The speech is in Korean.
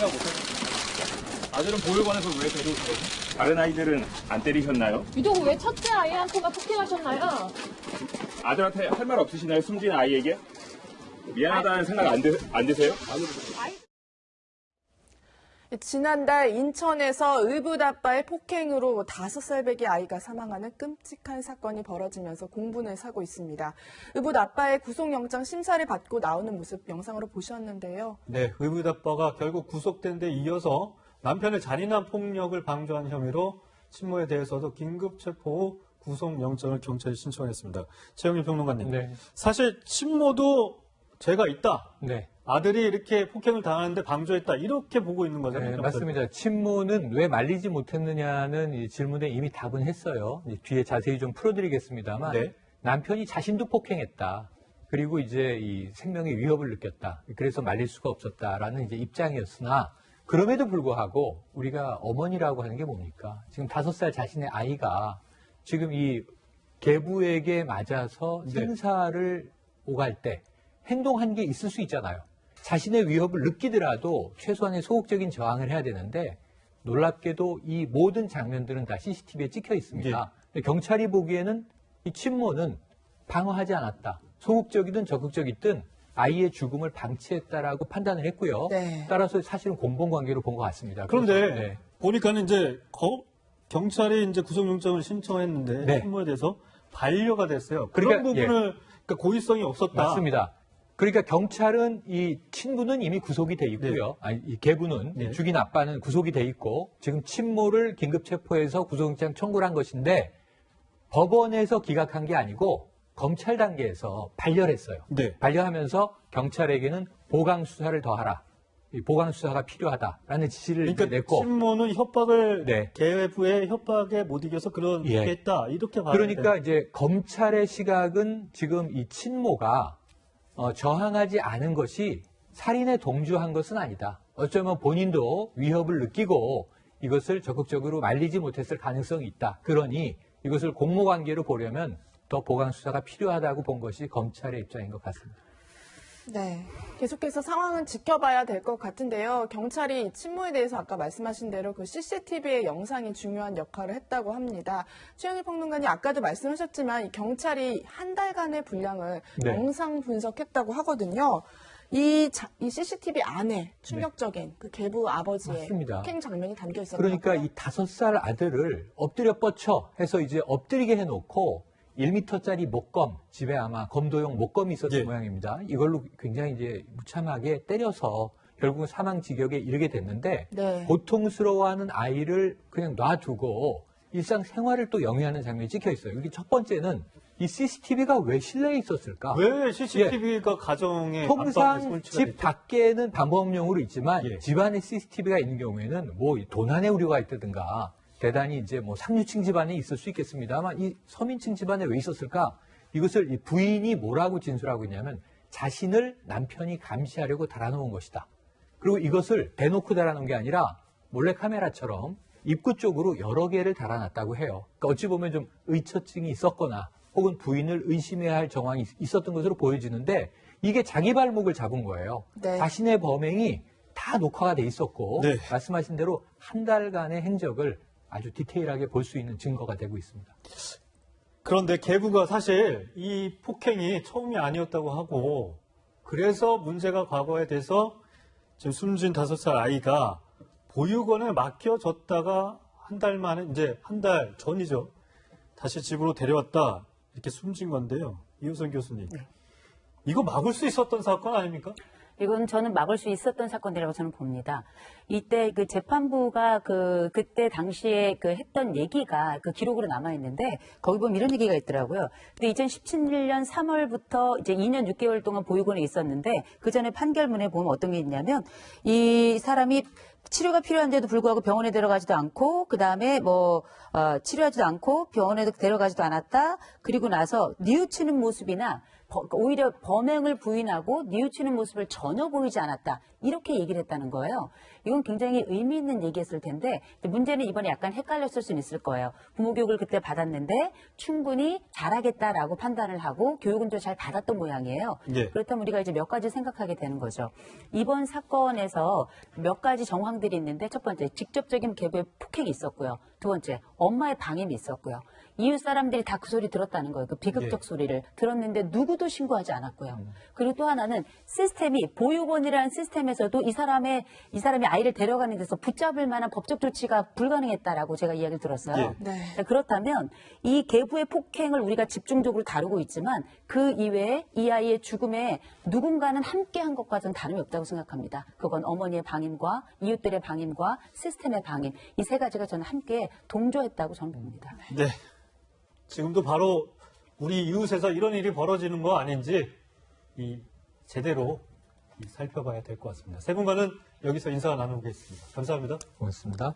생각 못하셨어요? 아들은 보육원에서 왜 데려오신 거죠? 다른 아이들은 안 때리셨나요? 유독 왜 첫째 아이한테가 폭행하셨나요? 아들한테 할 말 없으시나요? 숨진 아이에게? 미안하다는 생각 안 드세요? 지난달 인천에서 의붓아빠의 폭행으로 5살배기 아이가 사망하는 끔찍한 사건이 벌어지면서 공분을 사고 있습니다. 의붓아빠의 구속영장 심사를 받고 나오는 모습 영상으로 보셨는데요. 네, 의붓아빠가 결국 구속된 데 이어서 남편의 잔인한 폭력을 방조한 혐의로 친모에 대해서도 긴급체포 구속영장을 경찰에 신청했습니다. 최영일 평론가님, 네. 사실 친모도 죄가 있다. 네. 아들이 이렇게 폭행을 당하는데 방조했다. 이렇게 보고 있는 거잖아요. 네, 맞습니다. 친모는 왜 말리지 못했느냐는 이 질문에 이미 답은 했어요. 뒤에 자세히 좀 풀어드리겠습니다만 네. 남편이 자신도 폭행했다. 그리고 이제 이 생명의 위협을 느꼈다. 그래서 말릴 수가 없었다라는 이제 입장이었으나 그럼에도 불구하고 우리가 어머니라고 하는 게 뭡니까? 지금 5살 자신의 아이가 지금 이 계부에게 맞아서 생사를 오갈 때 행동한 게 있을 수 있잖아요. 자신의 위협을 느끼더라도 최소한의 소극적인 저항을 해야 되는데 놀랍게도 이 모든 장면들은 다 CCTV에 찍혀 있습니다. 예. 경찰이 보기에는 이 친모는 방어하지 않았다. 소극적이든 적극적이든 아이의 죽음을 방치했다라고 판단을 했고요. 네. 따라서 사실은 공범관계로 본 것 같습니다. 그런데 네. 보니까는 이제 경찰이 이제 구속영장을 신청했는데 네. 친모에 대해서 반려가 됐어요. 그런 그러니까, 부분을 그러니까 고의성이 없었다. 맞습니다. 그러니까 경찰은 이 친부는 이미 구속이 돼 있고요. 네. 아니, 이 계부는 네. 죽인 아빠는 구속이 돼 있고 지금 친모를 긴급 체포해서 구속영장 청구를 한 것인데 법원에서 기각한 게 아니고 검찰 단계에서 반려를 했어요. 네. 반려하면서 경찰에게는 보강 수사를 더하라. 이 보강 수사가 필요하다라는 지시를 그러니까 냈고 친모는 협박을 네. 계부의 협박에 못 이겨서 그렇게 예. 했다. 이렇게 봐야 그러니까 돼. 이제 검찰의 시각은 지금 이 친모가 저항하지 않은 것이 살인에 동조한 것은 아니다. 어쩌면 본인도 위협을 느끼고 이것을 적극적으로 말리지 못했을 가능성이 있다. 그러니 이것을 공모관계로 보려면 더 보강 수사가 필요하다고 본 것이 검찰의 입장인 것 같습니다. 네. 계속해서 상황은 지켜봐야 될 것 같은데요. 경찰이 친모에 대해서 아까 말씀하신 대로 그 CCTV의 영상이 중요한 역할을 했다고 합니다. 최영일 평론가님 아까도 말씀하셨지만 이 경찰이 한 달간의 분량을 네. 영상 분석했다고 하거든요. 이 CCTV 안에 충격적인 그 계부 아버지의 맞습니다. 폭행 장면이 담겨 있었다고요. 그러니까 이 5살 아들을 엎드려 뻗쳐 해서 이제 엎드리게 해놓고 1m짜리 목검, 집에 아마 검도용 목검이 있었던 예. 모양입니다. 이걸로 굉장히 이제 무참하게 때려서 결국은 사망 직역에 이르게 됐는데 네. 고통스러워하는 아이를 그냥 놔두고 일상 생활을 또 영위하는 장면이 찍혀 있어요. 이게 첫 번째는 이 CCTV가 왜 실내에 있었을까? 왜 CCTV가 가정에 통상 집 밖에는 방범용으로 있지만 예. 집 안에 CCTV가 있는 경우에는 뭐 도난의 우려가 있다든가 대단히 이제 뭐 상류층 집안에 있을 수 있겠습니다만 이 서민층 집안에 왜 있었을까? 이것을 이 부인이 뭐라고 진술하고 있냐면 자신을 남편이 감시하려고 달아놓은 것이다. 그리고 이것을 대놓고 달아놓은 게 아니라 몰래카메라처럼 입구 쪽으로 여러 개를 달아놨다고 해요. 그러니까 어찌 보면 좀 의처증이 있었거나 혹은 부인을 의심해야 할 정황이 있었던 것으로 보여지는데 이게 자기 발목을 잡은 거예요. 네. 자신의 범행이 다 녹화가 돼 있었고 네. 말씀하신 대로 한 달간의 행적을 아주 디테일하게 볼 수 있는 증거가 되고 있습니다. 그런데 계부가 사실 이 폭행이 처음이 아니었다고 하고 그래서 문제가 과거에 돼서 지금 숨진 5살 아이가 보육원에 맡겨졌다가 한 달 만에 이제 한 달 전이죠. 다시 집으로 데려왔다 이렇게 숨진 건데요. 이호선 교수님. 네. 이거 막을 수 있었던 사건 아닙니까? 이건 저는 막을 수 있었던 사건이라고 저는 봅니다. 이때 그 재판부가 그때 당시에 했던 얘기가 그 기록으로 남아있는데 거기 보면 이런 얘기가 있더라고요. 근데 2017년 3월부터 이제 2년 6개월 동안 보육원에 있었는데 그 전에 판결문에 보면 어떤 게 있냐면 이 사람이 치료가 필요한데도 불구하고 병원에 데려가지도 않고 그다음에 치료하지도 않고 병원에도 데려가지도 않았다. 그리고 나서 뉘우치는 모습이나 오히려 범행을 부인하고 뉘우치는 모습을 전혀 보이지 않았다. 이렇게 얘기를 했다는 거예요. 이건 굉장히 의미 있는 얘기였을 텐데 문제는 이번에 약간 헷갈렸을 수는 있을 거예요. 부모 교육을 그때 받았는데 충분히 잘하겠다라고 판단을 하고 교육은 좀 잘 받았던 모양이에요. 예. 그렇다면 우리가 이제 몇 가지 생각하게 되는 거죠. 이번 사건에서 몇 가지 정황들이 있는데 첫 번째 직접적인 계부의 폭행이 있었고요. 두 번째 엄마의 방임이 있었고요. 이웃 사람들이 다 그 소리 들었다는 거예요. 그 비극적 소리를 들었는데 누구도 신고하지 않았고요. 그리고 또 하나는 시스템이 보육원이라는 시스템에서도 이 사람이 아이를 데려가는 데서 붙잡을 만한 법적 조치가 불가능했다라고 제가 이야기를 들었어요. 네. 그렇다면 이 계부의 폭행을 우리가 집중적으로 다루고 있지만 그 이외에 이 아이의 죽음에 누군가는 함께한 것과 전 다름이 없다고 생각합니다. 그건 어머니의 방임과 이웃들의 방임과 시스템의 방임 이 세 가지가 저는 함께 동조했다고 저는 봅니다. 네. 지금도 바로 우리 이웃에서 이런 일이 벌어지는 거 아닌지 제대로 살펴봐야 될 것 같습니다. 세 분과는 여기서 인사 나누겠습니다. 감사합니다. 고맙습니다.